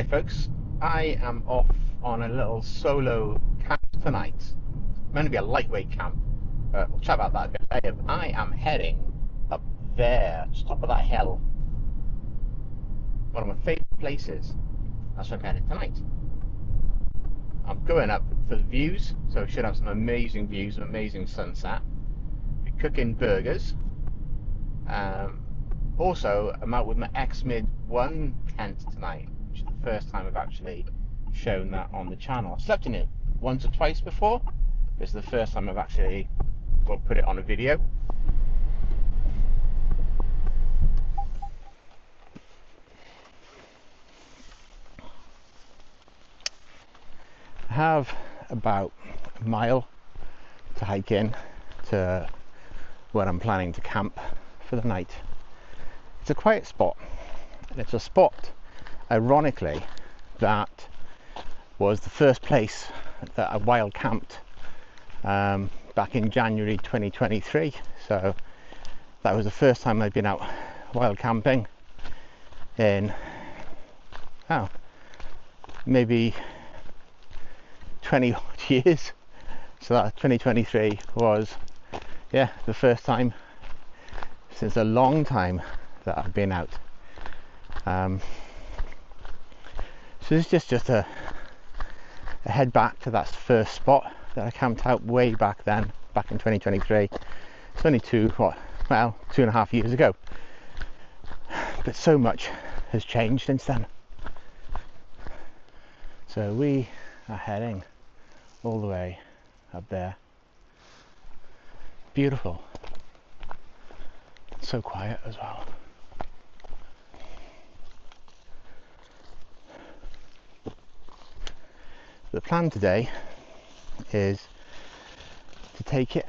Hi folks, I am off on a little solo camp tonight. It's meant to be a lightweight camp, but we'll chat about that a bit later. But I am heading up there, just top of that hill. One of my favourite places. That's where I'm headed tonight. I'm going up for the views, so I should have some amazing views, an amazing sunset. Be cooking burgers. Also, I'm out with my X-Mid 1 tent tonight, which is the first time I've actually shown that on the channel. I slept in it once or twice before. This is the first time I've actually put it on a video. I have about a mile to hike in to where I'm planning to camp for the night. It's a quiet spot, and it's a spot, ironically, that was the first place that I wild camped back in January 2023. So that was the first time I'd been out wild camping in maybe 20 years. So that 2023 was the first time since a long time that I've been out. So this is just a head back to that first spot that I camped out way back then, back in 2023. It's only 2.5 years ago, but so much has changed since then. So we are heading all the way up there. Beautiful, so quiet as well. The plan today is to take it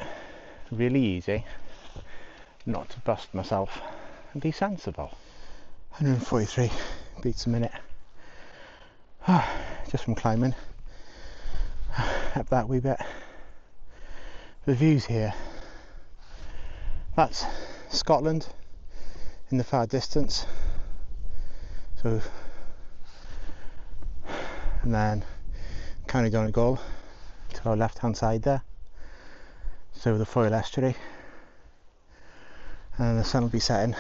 really easy, not to bust myself, and be sensible. 143 beats a minute, just from climbing up that wee bit. The views here, that's Scotland in the far distance, so, and then County Donegal to our left hand side there, so the Foyle estuary, and the sun will be setting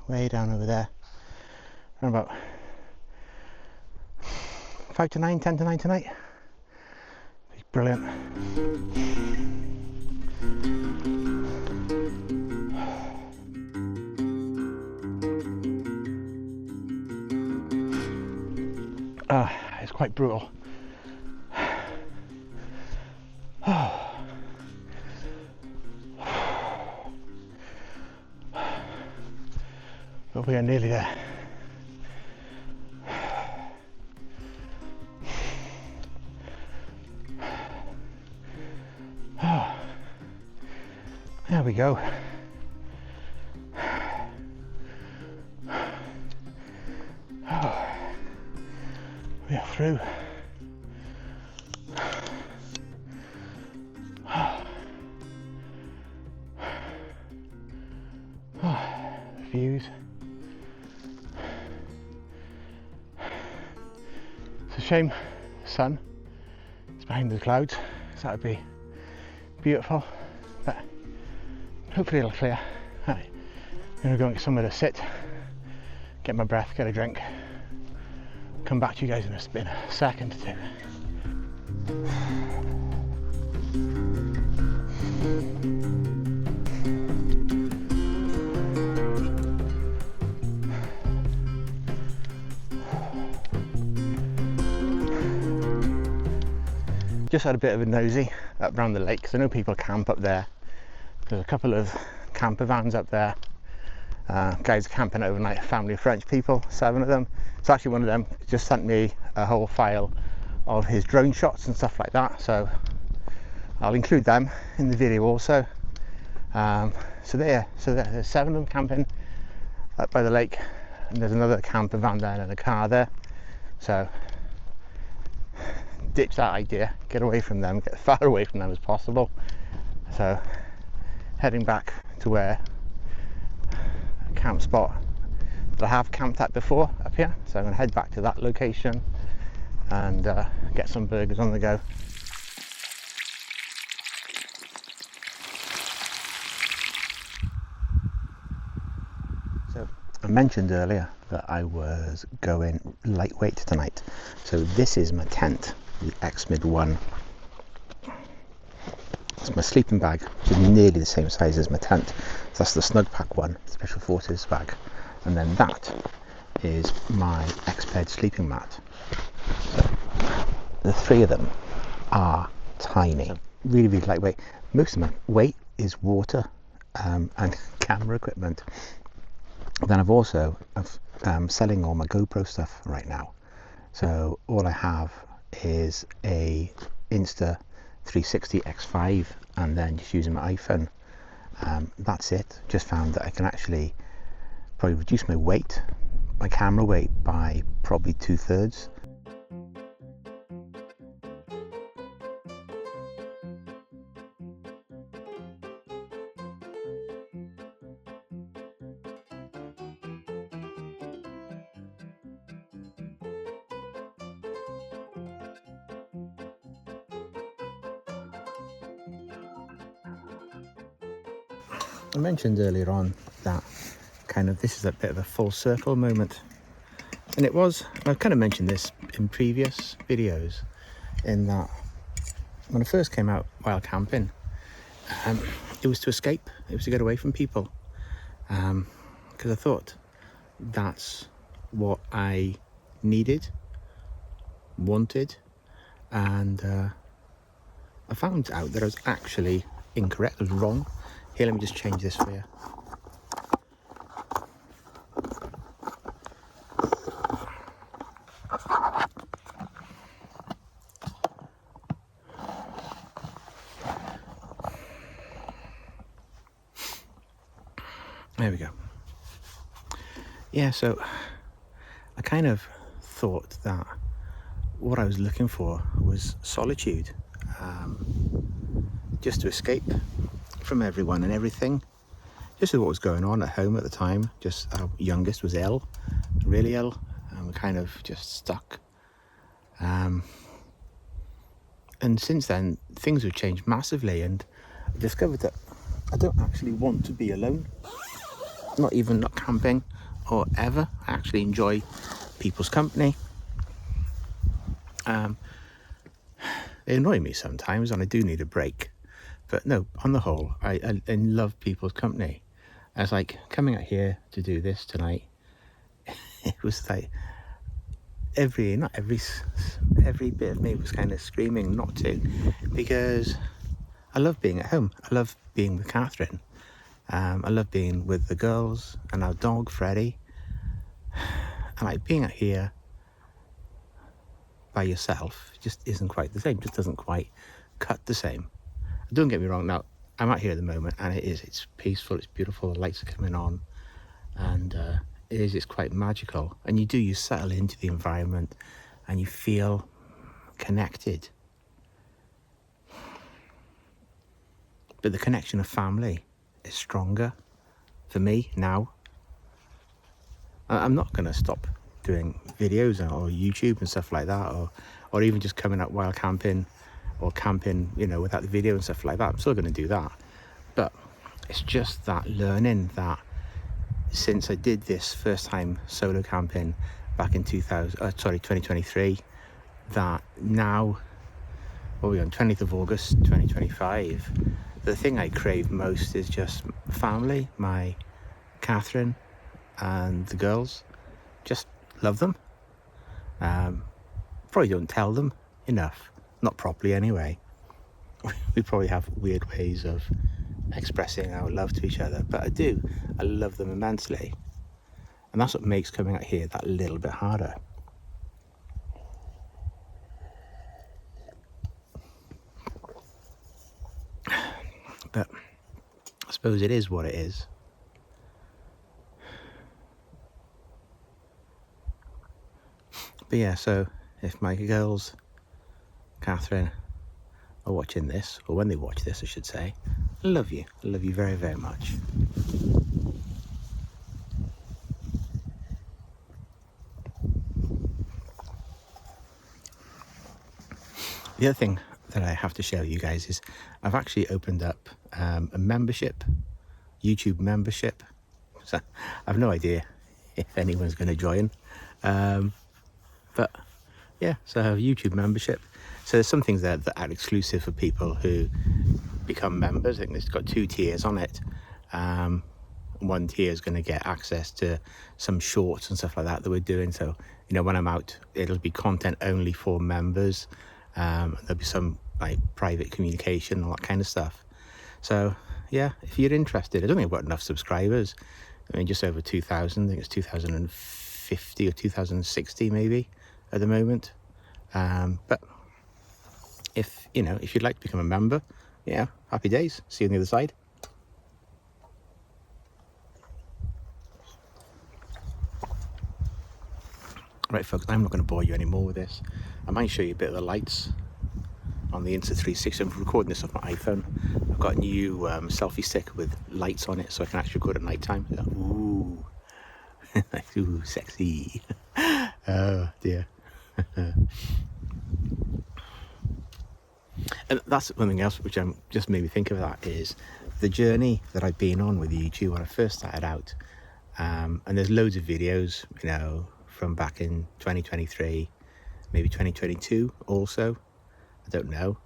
way down over there around about 5 to 9, 10 to 9 tonight. It's brilliant. It's quite brutal. But we are nearly there. There we go. We are through. Views. It's a shame the sun is behind the clouds, so that would be beautiful, but hopefully it'll clear. Right. I'm going to go and get somewhere to sit, get my breath, get a drink, come back to you guys in a second or two. Just had a bit of a nosy up around the lake because I know people camp up there. There's a couple of camper vans up there. Guys are camping overnight, a family of French people, 7 of them. So actually one of them just sent me a whole file of his drone shots and stuff like that. So I'll include them in the video also. So there's 7 of them camping up by the lake, and there's another camper van there and a car there. So ditch that idea, get away from them, get as far away from them as possible. So heading back to where a camp spot that I have camped at before up here, so I'm going to head back to that location and get some burgers on the go. So I mentioned earlier that I was going lightweight tonight, so this is my tent, the X-Mid 1. It's my sleeping bag, which is nearly the same size as my tent. So that's the Snug Pack one, Special Forces bag. And then that is my X-Bed sleeping mat. So the three of them are tiny, really, really lightweight. Most of my weight is water and camera equipment. Then I've also selling all my GoPro stuff right now. So all I have is a Insta 360 X5 and then just using my iPhone. That's it. Just found that I can actually probably reduce my weight, my camera weight, by probably 2/3. I mentioned earlier on that this is a bit of a full circle moment, and it was. I've kind of mentioned this in previous videos, in that when I first came out wild camping, it was to escape, it was to get away from people, because I thought that's what I needed, wanted, and I found out that I was actually incorrect. I was wrong. Here, let me just change this for you. There we go. Yeah, so I kind of thought that what I was looking for was solitude, just to escape from everyone and everything, just with what was going on at home at the time. Just our youngest was ill, really ill, and we're kind of just stuck. And since then, things have changed massively, and I discovered that I don't actually want to be alone. Not camping or ever. I actually enjoy people's company. They annoy me sometimes, and I do need a break. But no, on the whole, I love people's company. I was like, coming out here to do this tonight, it was like every bit of me was kind of screaming not to, because I love being at home. I love being with Catherine. I love being with the girls and our dog Freddie. And like being out here by yourself just isn't quite the same. Just doesn't quite cut the same. Don't get me wrong. Now I'm out here at the moment, and it's peaceful. It's beautiful. The lights are coming on, and it's quite magical. And you settle into the environment, and you feel connected. But the connection of family is stronger for me now. I'm not going to stop doing videos or YouTube and stuff like that, or even just coming out while camping or camping, without the video and stuff like that. I'm still going to do that. But it's just that learning that since I did this first time solo camping back in 2023, that now, what are we on, 20th of August 2025, the thing I crave most is just family, my Catherine and the girls. Just love them. Probably don't tell them enough, not properly anyway. We probably have weird ways of expressing our love to each other, but I love them immensely, and that's what makes coming out here that little bit harder. But I suppose it is what it is. But yeah, so if my girls, Catherine, are watching this, or when they watch this I should say, I love you very, very much. The other thing that I have to share with you guys is I've actually opened up a membership, YouTube membership. So I have no idea if anyone's going to join, but yeah, so I have a YouTube membership. So there's some things there that are exclusive for people who become members. I think it's got 2 tiers on it. One tier is going to get access to some shorts and stuff like that we're doing. So, you know, when I'm out, it'll be content only for members. There'll be some like private communication and all that kind of stuff. So yeah, if you're interested, I don't think I've got enough subscribers. I mean, just over 2,000. I think it's 2,050 or 2,060 maybe at the moment. But if you'd like to become a member, yeah, happy days. See you on the other side. Right, folks, I'm not going to bore you anymore with this. I might show you a bit of the lights on the Insta360. I'm recording this off my iPhone. I've got a new selfie stick with lights on it, so I can actually record at night time. Ooh, ooh, sexy. Oh dear. And that's one thing else which just made me think of that is the journey that I've been on with YouTube when I first started out. And there's loads of videos, you know, from back in 2023, maybe 2022 also. I don't know,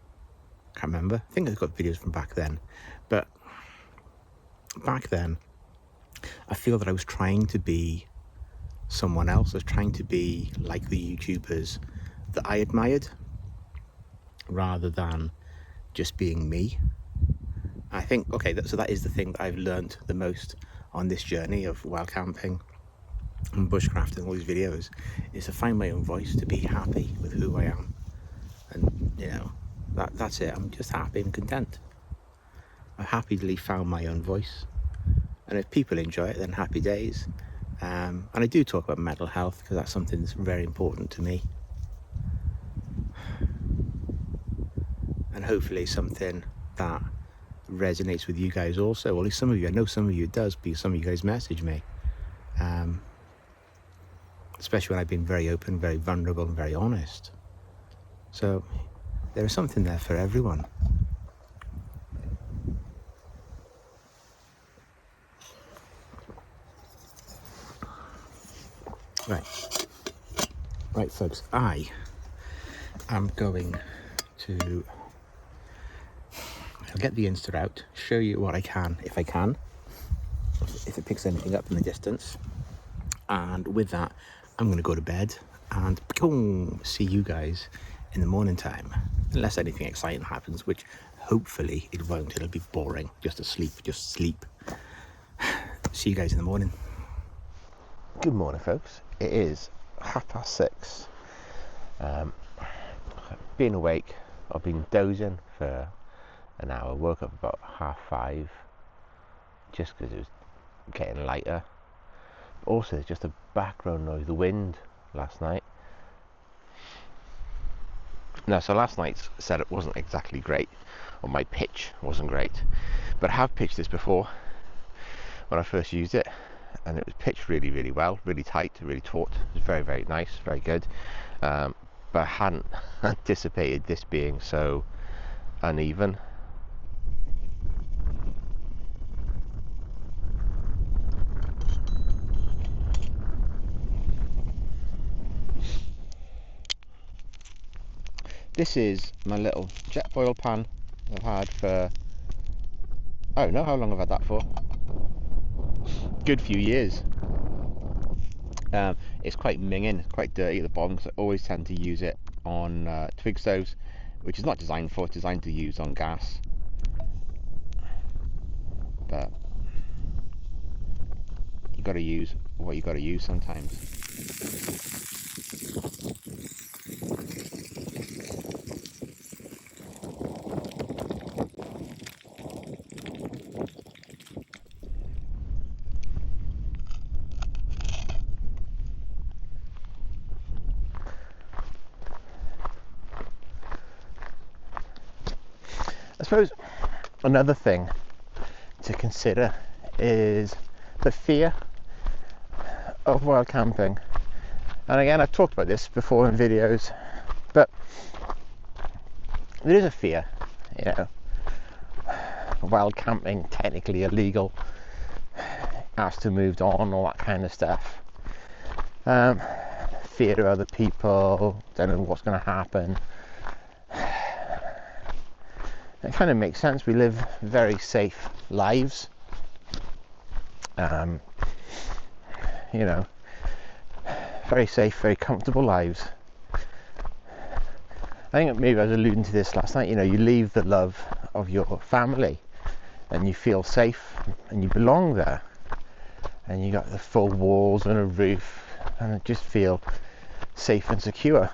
can't remember. I think I've got videos from back then. But back then, I feel that I was trying to be someone else. I was trying to be like the YouTubers that I admired, rather than just being me. I think, okay, so that is the thing that I've learned the most on this journey of wild camping and bushcraft and all these videos, is to find my own voice, to be happy with who I am. And, you know, that's it. I'm just happy and content. I've happily found my own voice. And if people enjoy it, then happy days. And I do talk about mental health because that's something that's very important to me. And hopefully something that resonates with you guys also. Or at least some of you. I know some of you it does, because some of you guys message me. Especially when I've been very open, very vulnerable and very honest. So there is something there for everyone. Right folks, I am going to get the Insta out, show you what I can, if I can, if it picks anything up in the distance. And with that, I'm going to go to bed and boom, see you guys in the morning time. Unless anything exciting happens, which hopefully it won't. It'll be boring, just sleep. See you guys in the morning. Good morning, folks. It is 6:30. I've been awake. I've been dozing for an hour. Woke up about 5:30, just because it was getting lighter. Also, there's just a background noise, the wind last night. Now, so last night's setup wasn't exactly great, or my pitch wasn't great, but I have pitched this before when I first used it, and it was pitched really, really well, really tight, really taut. It was very, very nice, very good. But I hadn't anticipated this being so uneven. This is my little jet boil pan I've had for, I don't know how long I've had that for. Good few years. It's quite minging, it's quite dirty at the bottom, because I always tend to use it on twig stoves, which is not designed for, it's designed to use on gas. But you got to use what you got to use sometimes. I suppose another thing to consider is the fear of wild camping. And again, I've talked about this before in videos, but there is a fear, you know. Wild camping, technically illegal, has to move on, all that kind of stuff. Fear of other people, don't know what's going to happen. It kind of makes sense. We live very safe lives, you know, very safe, very comfortable lives. I think maybe I was alluding to this last night, you know, you leave the love of your family and you feel safe and you belong there, and you got the full walls and a roof and it just feel safe and secure.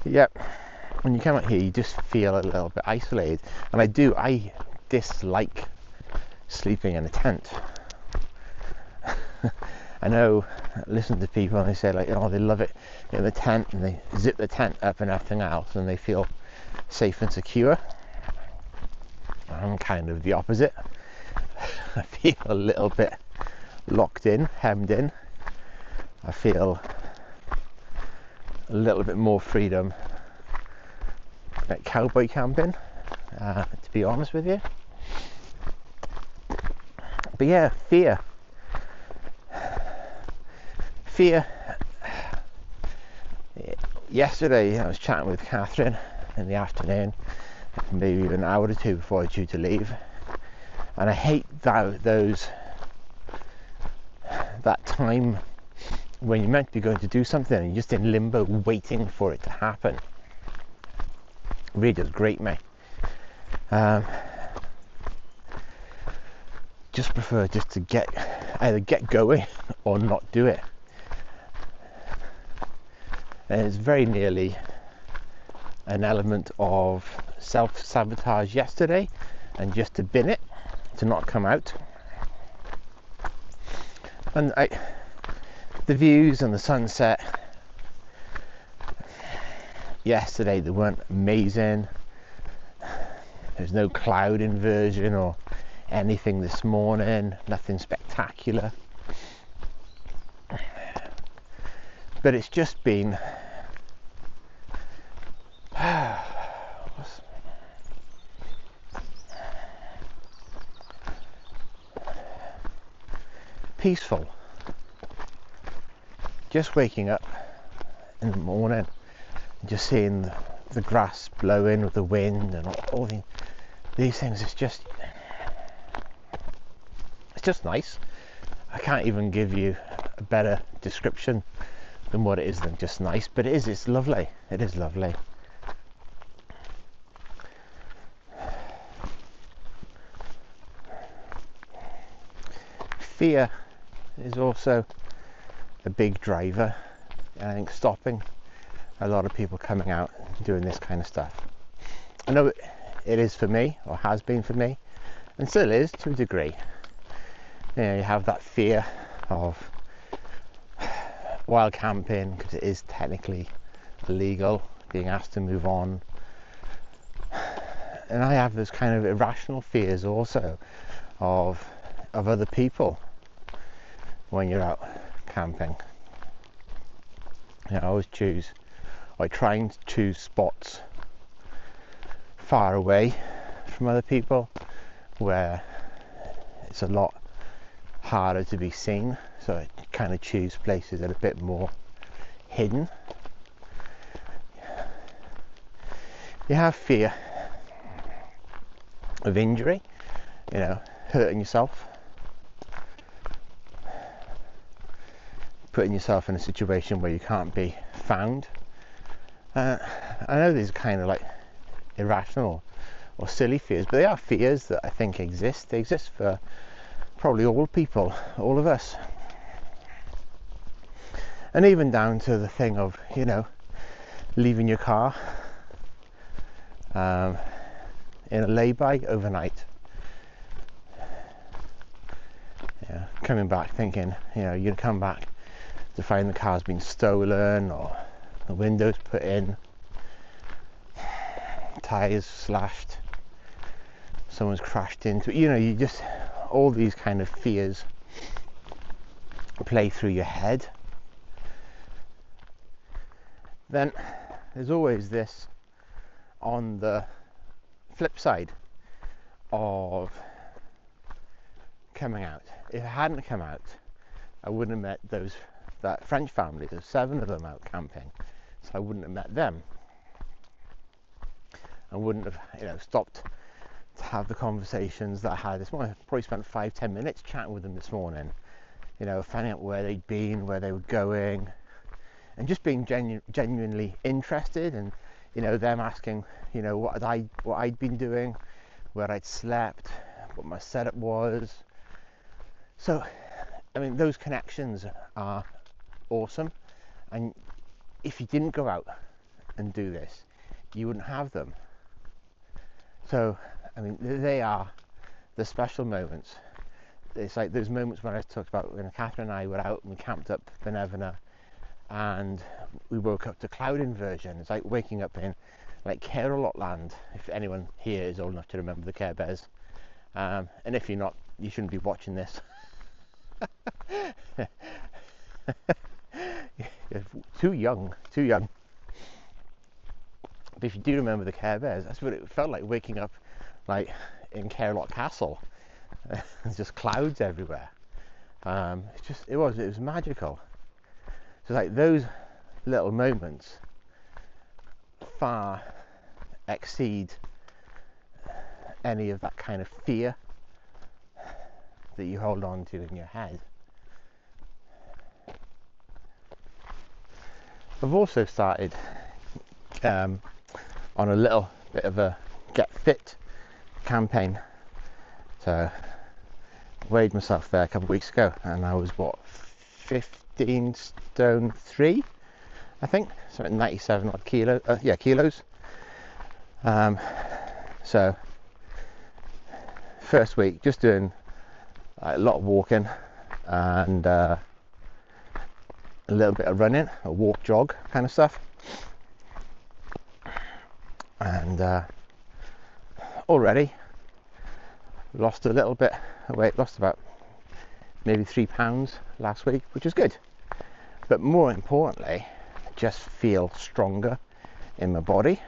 Yep, when you come out here you just feel a little bit isolated, and I dislike sleeping in a tent. I know, listen to people and they say like, oh, they love it in the tent and they zip the tent up and everything else and they feel safe and secure. I'm kind of the opposite. I feel a little bit locked in, hemmed in. I feel a little bit more freedom at cowboy camping, to be honest with you. But yeah, fear. Yesterday I was chatting with Catherine in the afternoon, maybe an hour or two before I was due to leave, and I hate that time when you're meant to be going to do something and you're just in limbo waiting for it to happen. It really does grate me. Just prefer just to either get going or not do it. And it's very nearly an element of self-sabotage yesterday, and just to bin it, to not come out. And the views and the sunset yesterday, they weren't amazing. There's no cloud inversion or anything this morning, nothing spectacular. But it's just been peaceful. Just waking up in the morning and just seeing the grass blowing with the wind and all these things. It's just nice. I can't even give you a better description than what it is than just nice, but it's lovely. It is lovely. Fear is also a big driver, I think, stopping a lot of people coming out and doing this kind of stuff. I know it is for me, or has been for me, and still is to a degree. You know, you have that fear of wild camping because it is technically illegal, being asked to move on. And I have those kind of irrational fears also of other people when you're out camping. You know, I try and choose spots far away from other people where it's a lot harder to be seen, so I kind of choose places that are a bit more hidden. You have fear of injury, you know, hurting yourself, putting yourself in a situation where you can't be found. I know these are kind of like irrational or silly fears, but they are fears that I think exist. They exist for probably all people, all of us. And even down to the thing of, you know, leaving your car in a lay-by overnight. Yeah, coming back thinking, you know, you'd come back to find the car's been stolen or the windows put in, tyres slashed, someone's crashed into it. You know, you just, all these kind of fears play through your head. Then there's always this on the flip side of coming out. If I hadn't come out, I wouldn't have met that French family. There's 7 of them out camping, so I wouldn't have met them. I wouldn't have, stopped to have the conversations that I had this morning. I probably spent 5-10 minutes chatting with them this morning, finding out where they'd been, where they were going, and just being genuinely interested, and them asking what I'd been doing, where I'd slept, what my setup was. So those connections are awesome, and if you didn't go out and do this, you wouldn't have them. So they are the special moments. It's like those moments when I talked about when Catherine and I were out and we camped up Benevena and we woke up to cloud inversion. It's like waking up in like Care-a-Lot land, if anyone here is old enough to remember the Care Bears. And if you're not, you shouldn't be watching this. Too young. But if you do remember the Care Bears, that's what it felt like, waking up like in Care-a-Lot Castle. There's just clouds everywhere. It was magical. So like those little moments far exceed any of that kind of fear that you hold on to in your head. I've also started on a little bit of a get fit campaign. So I weighed myself there a couple of weeks ago and I was 15 stone 3, I think, so 97 odd kilos. So first week just doing a lot of walking and a little bit of running, a walk jog kind of stuff, and already lost a little bit of weight, lost about maybe 3 pounds last week, which is good. But more importantly, just feel stronger in my body.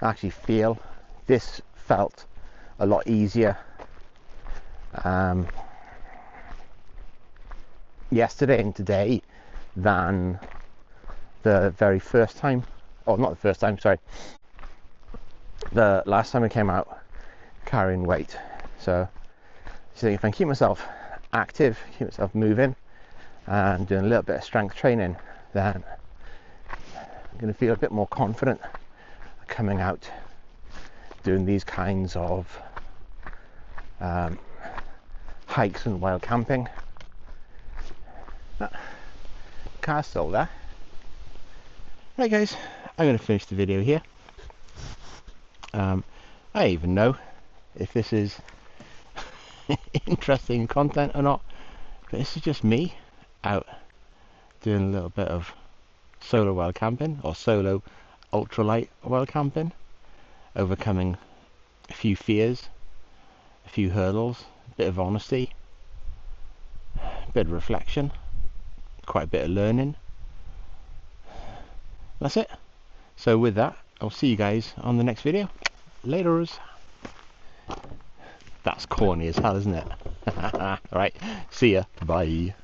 I actually feel this felt a lot easier yesterday and today than the very first time, or not the first time, sorry, the last time I came out carrying weight. So if I keep myself active, keep myself moving and doing a little bit of strength training, then I'm going to feel a bit more confident coming out doing these kinds of hikes and wild camping. Car's still there. Right guys, I'm going to finish the video here. I don't even know if this is interesting content or not, but this is just me out doing a little bit of solo wild camping, or solo ultralight wild camping, overcoming a few fears, a few hurdles, a bit of honesty, a bit of reflection, quite a bit of learning. That's it. So with that, I'll see you guys on the next video. Laters. That's corny as hell, isn't it? Alright, see ya. Bye.